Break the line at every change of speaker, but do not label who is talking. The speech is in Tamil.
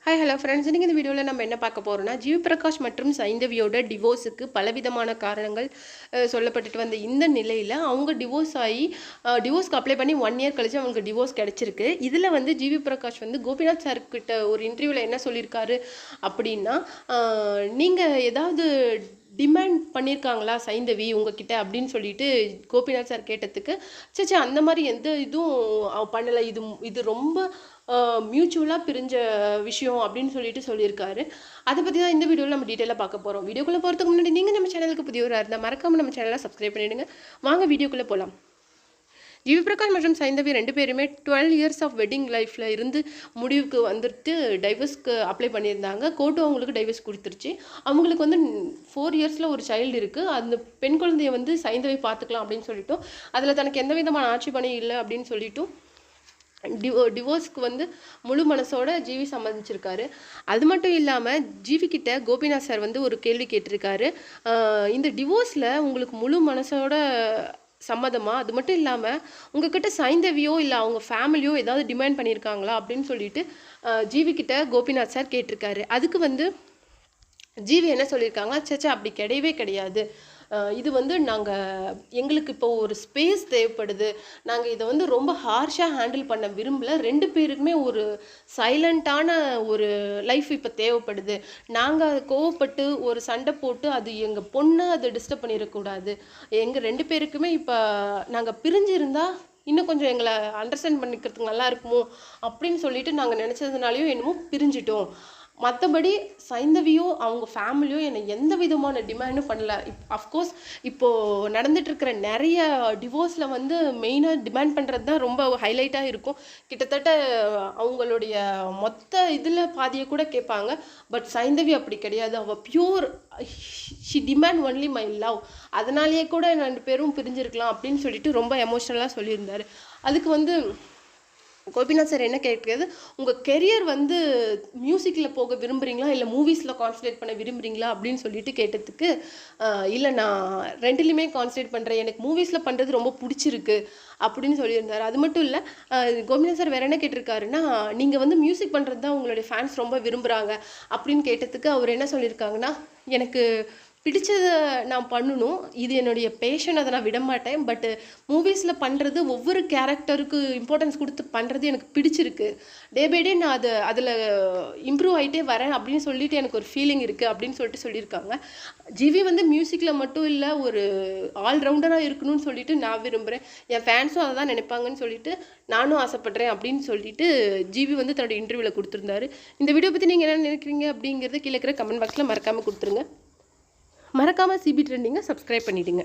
ஹாய் ஹலோ ஃப்ரெண்ட்ஸ், இன்றைக்கி இந்த வீடியோவில் நம்ம என்ன பார்க்க போகிறோம்னா, ஜிவி பிரகாஷ் மற்றும் சைந்தவியோட டிவோர்ஸுக்கு பலவிதமான காரணங்கள் சொல்லப்பட்டுட்டு வந்த இந்த நிலையில் அவங்க டிவோர்ஸ் ஆகி டிவோர்ஸ்க்கு அப்ளை பண்ணி 1 இயர் கழிச்சு அவங்களுக்கு டிவோர்ஸ் கிடச்சிருக்கு. இதில் வந்து ஜிவி பிரகாஷ் வந்து கோபிநாத் சார்கிட்ட ஒரு இன்டர்வியூவில் என்ன சொல்லியிருக்காரு அப்படின்னா, நீங்கள் ஏதாவது டிமாண்ட் பண்ணியிருக்காங்களா சைந்தவி உங்ககிட்ட அப்படின்னு சொல்லிட்டு கோபிநாத் சார் கேட்டதுக்கு, சே அந்த மாதிரி எந்த இதுவும் பண்ணலை, இது ரொம்ப மியூச்சுவலாக பிரிஞ்ச விஷயம் அப்படின்னு சொல்லியிருக்காரு. அதை பற்றி தான் இந்த வீடியோவில் நம்ம டீட்டெயிலாக பார்க்க போகிறோம். வீடியோக்குள்ளே போகிறதுக்கு முன்னாடி நீங்கள் நம்ம சேனலுக்கு புதியவராக இருந்தால் மறக்காமல் நம்ம சேனலை சப்ஸ்கிரைப் பண்ணிவிடுங்க. வாங்க வீடியோக்குள்ளே போகலாம். ஜிவி பிரகாஷ் மற்றும் சைந்தவி 2 பேருமே 12 இயர்ஸ் ஆஃப் வெட்டிங் லைஃப்பில் இருந்து முடிவுக்கு வந்துட்டு டைவர்ஸ்க்கு அப்ளை பண்ணியிருந்தாங்க. கோர்ட்டும் அவங்களுக்கு டைவர்ஸ் கொடுத்துருச்சு. அவங்களுக்கு வந்து 4 இயர்ஸில் ஒரு சைல்டு இருக்குது. அந்த பெண் குழந்தையை வந்து சைந்தவி பார்த்துக்கலாம் அப்படின்னு சொல்லிட்டோம். அதில் தனக்கு எந்த விதமான ஆட்சேபனை இல்லை அப்படின்னு சொல்லிட்டும் டிவோர்ஸ்க்கு வந்து முழு மனசோட ஜிவி சம்மதிச்சிருக்காரு. அது மட்டும் இல்லாமல் ஜிவி கிட்ட கோபிநாத் சார் வந்து ஒரு கேள்வி கேட்டிருக்காரு. இந்த டிவோர்ஸில் உங்களுக்கு முழு மனசோட சம்மதமா, அது மட்டும் இல்லாமல் உங்ககிட்ட சைந்தவியோ இல்லை அவங்க ஃபேமிலியோ ஏதாவது டிமாண்ட் பண்ணியிருக்காங்களா அப்படின்னு சொல்லிட்டு ஜிவி கிட்ட கோபிநாத் சார் கேட்டிருக்காரு. அதுக்கு வந்து ஜிவி என்ன சொல்லியிருக்காங்க, சச்சா அப்படி கிடையவே கிடையாது, இது வந்து எங்களுக்கு இப்போ ஒரு ஸ்பேஸ் தேவைப்படுது, நாங்கள் இதை வந்து ரொம்ப ஹார்ஷாக ஹேண்டில் பண்ண விரும்பல, 2 பேருக்குமே ஒரு சைலண்ட்டான ஒரு லைஃப் இப்போ தேவைப்படுது, நாங்கள் கோவப்பட்டு ஒரு சண்டை போட்டு அது எங்கள் பொண்ணை அதை டிஸ்டர்ப் பண்ணிடக்கூடாது, எங்கள் 2 பேருக்குமே இப்போ நாங்கள் பிரிஞ்சிருந்தால் இன்னும் கொஞ்சம் எங்களை அண்டர்ஸ்டாண்ட் பண்ணிக்கிறதுக்கு நல்லா இருக்குமோ அப்படின்னு சொல்லிட்டு நாங்கள் நினச்சதுனாலையும் என்னமோ பிரிஞ்சிட்டோம். மற்றபடி சைந்தவியோ அவங்க ஃபேமிலியோ என்னை எந்த விதமான டிமாண்டும் பண்ணல. அஃப்கோர்ஸ் இப்போது நடந்துகிட்ருக்கிற நிறைய டிவோர்ஸில் வந்து மெயினாக டிமாண்ட் பண்ணுறது தான் ரொம்ப ஹைலைட்டாக இருக்கும். கிட்டத்தட்ட அவங்களுடைய மொத்த இதில் பாதியை கூட கேட்பாங்க. பட் சைந்தவி அப்படி கிடையாது. அவள் pure she demand only my love. அதனாலேயே கூட 2 பேரும் பிரிஞ்சிருக்கலாம் அப்படின்னு சொல்லிட்டு ரொம்ப எமோஷ்னலாக சொல்லியிருந்தார். அதுக்கு வந்து கோபிநாத் சார் என்ன கேட்குறது, உங்கள் கெரியர் வந்து மியூசிக்கில் போக விரும்புகிறீங்களா இல்லை மூவிஸில் கான்சன்ட்ரேட் பண்ண விரும்புகிறீங்களா அப்படின்னு சொல்லிட்டு கேட்டதுக்கு, இல்லை நான் 2லையுமே கான்சன்ட்ரேட் பண்ணுறேன், எனக்கு மூவிஸில் பண்ணுறது ரொம்ப பிடிச்சிருக்கு அப்படின்னு சொல்லியிருந்தார். அது மட்டும் இல்லை, கோபிநாத் சார் வேறு என்ன கேட்டிருக்காருன்னா, நீங்கள் வந்து மியூசிக் பண்ணுறது தான் உங்களுடைய ஃபேன்ஸ் ரொம்ப விரும்புகிறாங்க அப்படின்னு கேட்டதுக்கு அவர் என்ன சொல்லியிருக்காங்கன்னா, எனக்கு பிடிச்சதை நான் பண்ணணும், இது என்னுடைய பேஷன், அதை நான் விடமாட்டேன், பட்டு மூவிஸில் பண்ணுறது ஒவ்வொரு கேரக்டருக்கு இம்பார்ட்டன்ஸ் கொடுத்து பண்ணுறது எனக்கு பிடிச்சிருக்கு, டே பை டே நான் அதில் இம்ப்ரூவ் ஆகிட்டே வரேன் அப்படின்னு சொல்லிட்டு எனக்கு ஒரு ஃபீலிங் இருக்குது அப்படின்னு சொல்லியிருக்காங்க. ஜிவி வந்து மியூசிக்கில் மட்டும் இல்லை, ஒரு ஆல்ரவுண்டராக இருக்கணும்னு சொல்லிட்டு நான் விரும்புகிறேன், என் ஃபேன்ஸும் அதை தான் நினைப்பாங்கன்னு சொல்லிட்டு நானும் ஆசைப்பட்றேன் அப்படின்னு சொல்லிட்டு ஜிவி வந்து தன்னோட இன்டர்வியூவில் கொடுத்துருந்தாரு. இந்த வீடியோ பற்றி நீங்கள் என்ன நினைக்கிறீங்க அப்படிங்கிறத கீழே இருக்கிற கமெண்ட் பாக்ஸில் மறக்காமல் கொடுத்துருங்க. மறக்காமல் சிபி ட்ரெண்டிங்கை சப்ஸ்கிரைப் பண்ணிவிடுங்க.